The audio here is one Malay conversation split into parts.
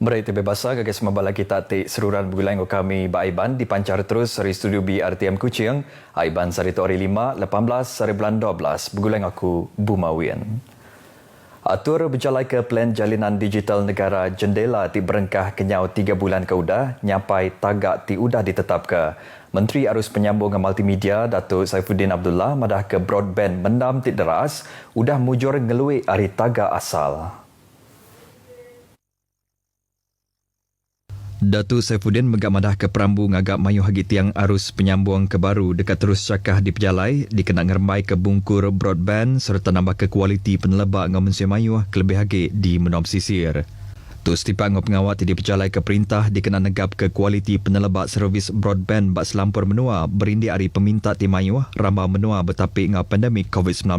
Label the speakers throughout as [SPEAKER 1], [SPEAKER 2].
[SPEAKER 1] Berita bebasa gagas mabala kita ti seruran bulan kami ba Aiban dipancar terus dari studio BRTM Kuching. Aiban sari tu hari 5, 18, sari bulan 12. Begulang aku Bumawian. Atur berjalan ke plan jalinan digital negara jendela ti berengkah kenyau 3 bulan ke udah nyampai tagak ti udah ditetap ke. Menteri Arus Penyambung Multimedia Datuk Saifuddin Abdullah madah ke broadband mendam ti deras udah mujur ngelui hari tagak asal. Datuk Saifuddin megak ke perambu ngagak mayu hagi tiang arus penyambung ke baru dekat terus cakah di pejalai dikena ngermai ke bungkur broadband serta nambah ke kualiti penelebak ngau mensia mayu kelebih hagi di menom sisir. Tu setipak ngau pengawat di pejalai ke perintah dikena negap ke kualiti penelebak servis broadband bak selampur menua berindi hari peminta ti mayu rambah menua bertapik ngau pandemik COVID-19.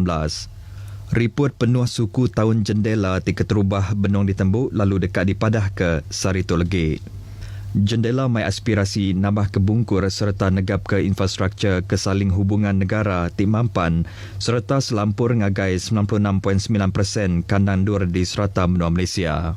[SPEAKER 1] Report penuh suku tahun jendela ti keterubah benong ditembuk lalu dekat dipadah ke Sarito Legi. Jendela mai aspirasi nambah ke bungkur serta negap ke infrastruktur kesaling hubungan negara ti mampan serta selampur ngagai 96.9% kandang dur di serata benua Malaysia.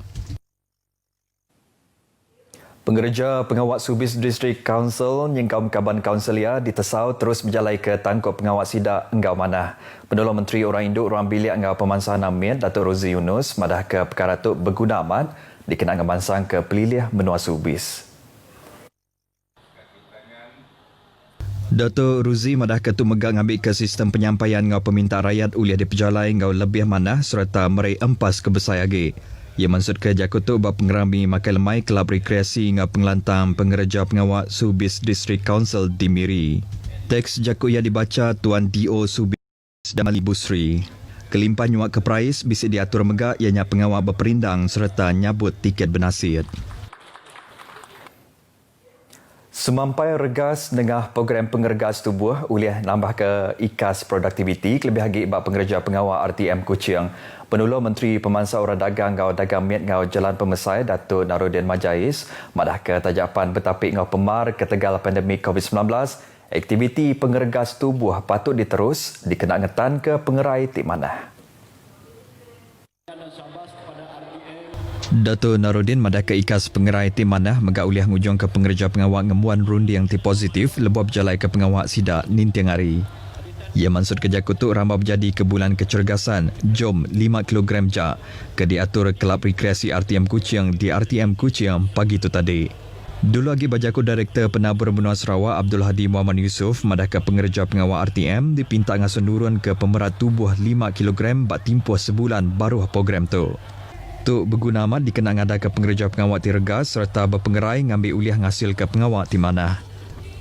[SPEAKER 1] Pengerja pengawat Subis District Council nyengkau Kaban Kaunselia ditesau terus berjalai ke tangkup pengawat sidak Enggau Manah. Penolong Menteri Orang Induk Ruang Bilik Enggau Pemansahan Amir Datuk Rozi Yunus madah ke perkara tu berguna amat dikenang ngemansang ke pelilih menua Subis. Datuk Ruzi madah ke tu megang ambil ke sistem penyampaian ngau peminta rakyat uliah di pejalai ngau lebih manah serta merai empas kebesar lagi. Ia maksud ke jakutuk bab pengerami makai lemai kelab rekreasi ngau pengelantang pengereja pengawat Subis District Council di Miri. Teks jakut yang dibaca Tuan D.O. Subis Damali Busri. Kelimpah nyuak ke prais bisa diatur megak ianya pengawal berperindang serta nyabut tiket bernasib. Semampai regas dengan program pengergas tubuh uliah nambah ke ikas produktiviti kelebih lagi bak pengerja pengawal RTM Kuching. Penolong Menteri Pemansah Orang Dagang ngau Dagang Miat ngau Jalan Pemesai Datuk Narudin Majais madah ke tajapan bertapik ngau pemar ketegal pandemik COVID-19. Aktiviti pengergas tubuh patut diterus dikenakan ke pengerai tik manah. Datuk Narudin madah ke ikas pengerai tik manah megak uliah ngujung ke pengerja pengawak ngemuan rundi yang ti positif lebuh berjalai ke pengawak sidak nintiang hari. Ia maksud kerja kutuk rambah berjadi ke bulan kecergasan jom 5 kg jak ke diatur kelab rekreasi RTM Kuching di RTM Kuching pagi tu tadi. Dulu lagi bajaku Direktur Penabur Benua Sarawak Abdul Hadi Muhammad Yusof madah ke pengerja pengawal RTM dipinta ngasun nurun ke pemerat tubuh 5 kg bak timpuh sebulan baru program tu. Tu berguna amat dikenang ada ke pengerja pengawal ti regas serta berpengerai ngambil uliah ngasil ke pengawal ti manah.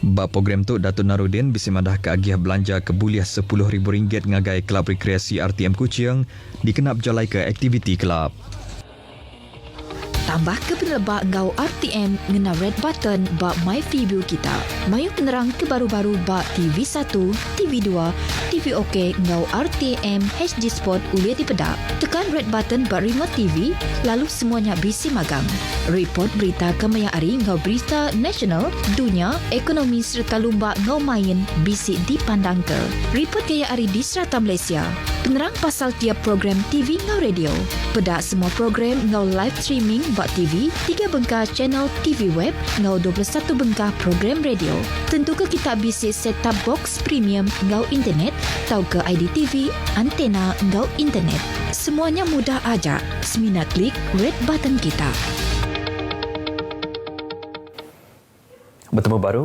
[SPEAKER 1] Bak program tu Datuk Narudin bisa madah ke agiah belanja ke buliah RM10,000 ngagai kelab rekreasi RTM Kuching dikenap jalai ke aktiviti kelab.
[SPEAKER 2] Tambah ke penelebak ngau RTM ngena red button bak My Freeview kita. Mayu penerang ke baru-baru bak TV1, TV2, TV OK ngau RTM HD Sport uliah di pedak. Tekan red button bak remote TV, lalu semuanya bisi magang. Report berita kemaya hari ngau berita nasional, dunia, ekonomi serta lumba ngau main bisi dipandang ke. Report kaya hari di serata Malaysia. Penerang pasal tiap program TV ngau radio. Pedak semua program ngau live streaming bak TV, 3 bengkah channel TV web, ngau 21 bengkah program radio. Tentu ke kita bisi set-top box premium ngau internet, tau ke IDTV, antena ngau internet. Semuanya mudah aja. Semina klik red button kita.
[SPEAKER 1] Bertemu baru,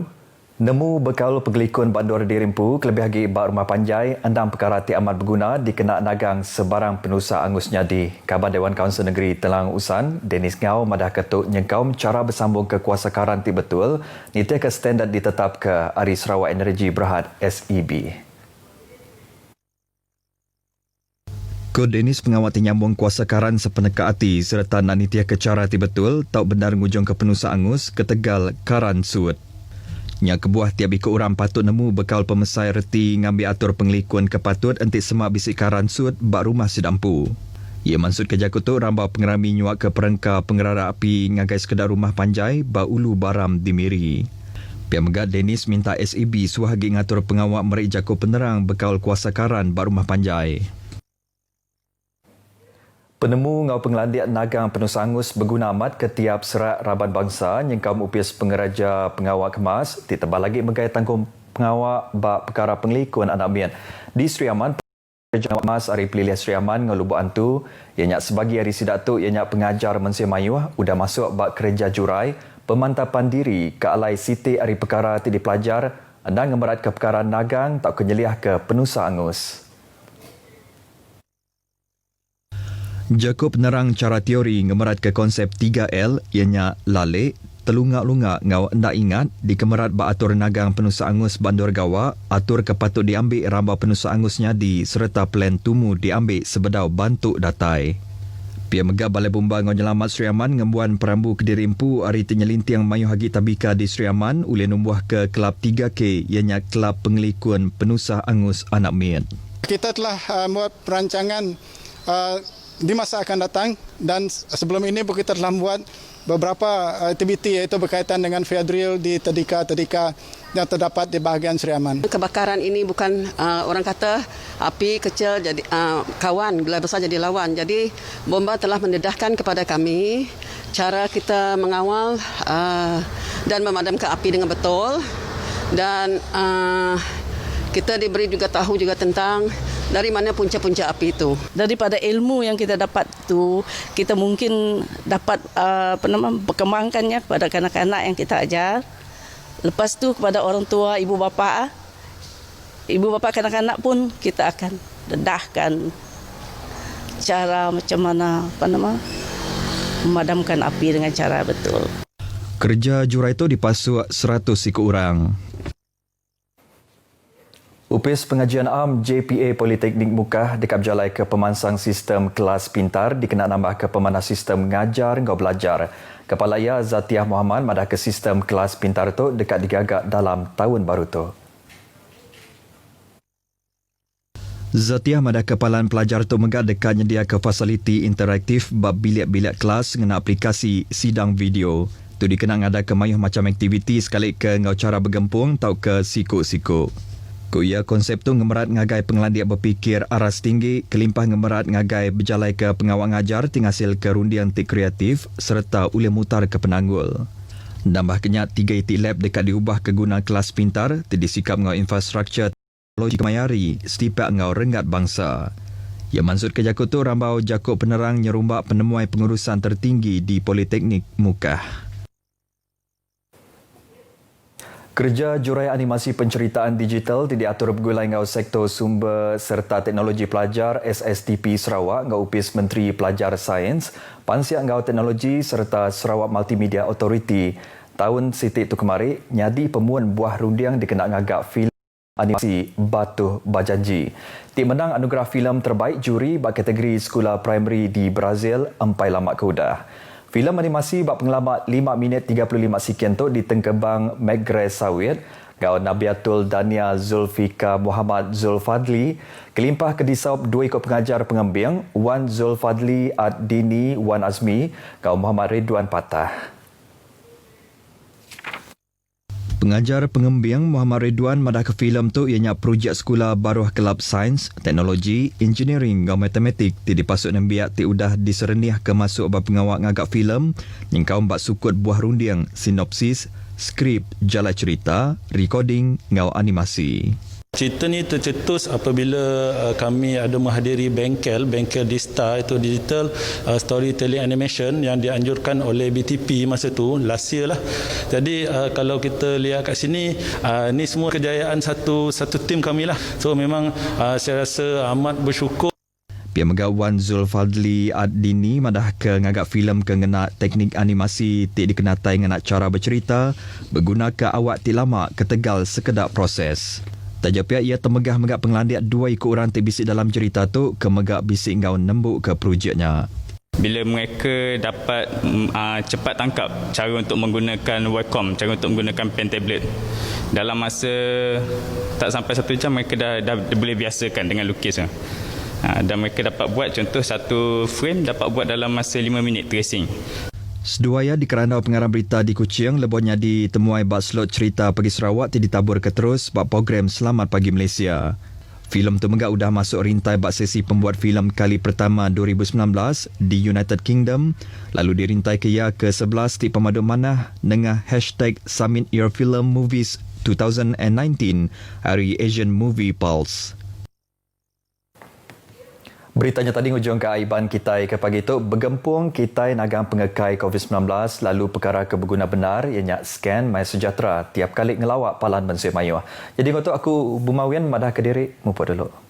[SPEAKER 1] nemu bekal pegelikun Bandur Dirimpu kelebih lagi bak rumah panjai andam perkara ti amat berguna dikena nagang sebarang penusa angusnya di Kaban Dewan Kaunsil Negeri Telang Usan Dennis Ngau madah ketuk nyengkaum cara bersambung ke kuasa karan ti betul nitia ke standard ditetap ke Ari Sarawak Energi Berhad SEB. Kod Dennis pengawat nyambung kuasa karan sepeneka hati serta nanitia ke cara ti betul tau benar ngujung ke penusa angus ketegal karan suut. Nya kebuah tiap ikut orang patut nemu bekal pemesai reti ngambil atur pengelikuan kepatut entik semak bisik karan suut bak rumah sedampu. Ia maksud kerja kutuk rambau pengerami nyuak ke perengka pengerara api ngagai sekedar rumah panjai bak ulu baram di Miri. Pihak Megat Dennis minta SEB suahagi ngatur pengawak merik jaku penerang bekal kuasa karan bak rumah panjai. Penemu ngau penglandian nagang penuh sangus berguna amat ke tiap serat raban bangsa nyengkam upis pengeraja pengawal kemas ditebal lagi megai tanggung pengawal bak perkara penglikuan anak mian di Sri Aman. Pengeraja kemas Ari Pelilih Sri Aman ngelubuk antu ianya sebagi hari sidak tu ianya pengajar Mensia Mayuh udah masuk bak kerja jurai pemantapan diri ke alai Siti Ari perkara ti dipelajar dan ngemerat ke perkara nagang tak kenyeliah ke penusa angus. Jakob penerang cara teori ngemerat ke konsep 3L ianya lalik, telungak-lungak ngau ndak ingat dikemerat ba atur nagang penusa angus Bandar Gawa, atur kepatut diambil ramba penusa angusnya di serta plan tumu diambil sebedau bantuk datai. Pia megah Balai Bomba ngau Nyelamat Sri Aman ngembuan perambu Kediri Empu hari tenyelintiang mayuh hagi tabika di Sri Aman ulih numbuh ke kelab 3K ianya kelab pengelikuan penusa angus anak mian.
[SPEAKER 3] Kita telah membuat perancangan di masa akan datang dan sebelum ini kita telah membuat beberapa aktiviti iaitu berkaitan dengan fair drill di tadika-tadika yang terdapat di bahagian Sri Aman.
[SPEAKER 4] Kebakaran ini bukan orang kata api kecil jadi kawan, bila besar jadi lawan. Jadi Bomba telah mendedahkan kepada kami cara kita mengawal dan memadamkan api dengan betul dan kita diberi juga tahu juga tentang dari mana punca-punca api itu.
[SPEAKER 5] Daripada ilmu yang kita dapat tu, kita mungkin dapat perkembangkannya kepada kanak-kanak yang kita ajar. Lepas tu kepada orang tua, ibu bapa kanak-kanak pun kita akan dedahkan cara macam mana memadamkan api dengan cara betul.
[SPEAKER 1] Kerja jurai itu dipasuk 100 ikut orang. Upis Pengajian Am JPA Politeknik Mukah dekap jalai ke pemansang sistem kelas pintar dikena nambah ke pemanah sistem ngajar ngau belajar. Kepala ia Zatiah Muhammad madah ke sistem kelas pintar tu dekat digagak dalam tahun baru tu. Zatiah madah kepalan pelajar tu megah dekat nyedia ke fasiliti interaktif bab bilik-bilik kelas ngena aplikasi sidang video. Tu dikenang ada ke mayuh macam aktiviti sekali ke ngau cara bergempung tau ke sikuk-sikuk. Kuya konsep tu ngemerat ngagai penglandiak berfikir aras tinggi, kelimpah ngemerat ngagai berjalai ke pengawal ngajar tinghasil ke rundian tik kreatif serta ulih mutar ke penanggul. Nambah kenyat 3 itik lab dekat diubah ke guna kelas pintar, disikap ngau infrastruktur teknologi kemayari, setipak ngau rengat bangsa. Ya maksud ke Jakob tu rambau Jakob penerang nyerumbak penemuai pengurusan tertinggi di Politeknik Mukah. Kerja jurai animasi penceritaan digital diatur bergulai ngau sektor sumber serta teknologi pelajar SSTP Sarawak ngau upis Menteri Pelajar Sains, Pansiak ngau teknologi serta Sarawak Multimedia Authority. Tahun sitik tu kemari, nyadi pemuan buah rundiang dikena ngagak filem animasi Batuh Bajanji. Tim menang anugerah filem terbaik juri bak kategori sekolah primary di Brazil, Empai Lamak Kedah. Filem animasi bak pengelamat 5 minit 35 sekian tu ditengkebang Megres Sawit, gau Nabiatul Dania Zulfika Muhammad Zulfadli, kelimpah kedisaup 2 ikut pengajar pengembing, Wan Zulfadli Ad-Dini Wan Azmi, gau Muhammad Ridwan Patah. Pengajar pengembing Muhammad Ridwan madah ke filem tu ianya projek sekolah baruh kelab sains, teknologi, engineering dan matematik ti dipasuk nembiak ti udah disereniah ke masuk bab pengawak ngagak filem nyengkau mbak sukut buah rundiang, sinopsis, skrip, jala cerita, recording ngau animasi.
[SPEAKER 6] Cerita ni tercetus apabila kami ada menghadiri bengkel Dista itu digital storytelling animation yang dianjurkan oleh BTP masa tu last year lah. Jadi kalau kita lihat kat sini ni semua kejayaan satu tim kami lah. So memang saya rasa amat bersyukur.
[SPEAKER 1] Pihak Megawan Zulfadli Ad-Dini madah ke ngagak filem ke ngena teknik animasi ti dikenatai ngena cara bercerita berguna ke awak ti lama ketegal sekedar proses. Tajap ia temegah-megah penglandiak 2 ikut orang terbisik dalam cerita tu ke megak bisik ngau nembuk ke projeknya.
[SPEAKER 7] Bila mereka dapat cepat tangkap cara untuk menggunakan Wacom, cara untuk menggunakan pen tablet, dalam masa tak sampai 1 jam mereka dah boleh biasakan dengan lukis. Dan mereka dapat buat contoh satu frame dapat buat dalam masa 5 minit tracing.
[SPEAKER 1] Seduaya di kerana pengarang berita di Kuching lebihnya ditemuai bak slot cerita Pagi Sarawak ti ditabur ke terus bak program Selamat Pagi Malaysia. Filem tu menggak udah masuk rintai bak sesi pembuat filem kali pertama 2019 di United Kingdom, lalu dirintai ke ya ke-11 di Pemadum Manah dengan #Summit Your Film Movies 2019 Hari Asian Movie Pulse. Beritanya tadi hujung ke aiban kita ke pagi itu bergempung kita nagang pengekai COVID-19 lalu perkara keberguna benar ianya scan MySejahtera tiap kali ngelawak palan Bensir Mayu. Jadi untuk aku Bumawian madah ke diri mupa dulu.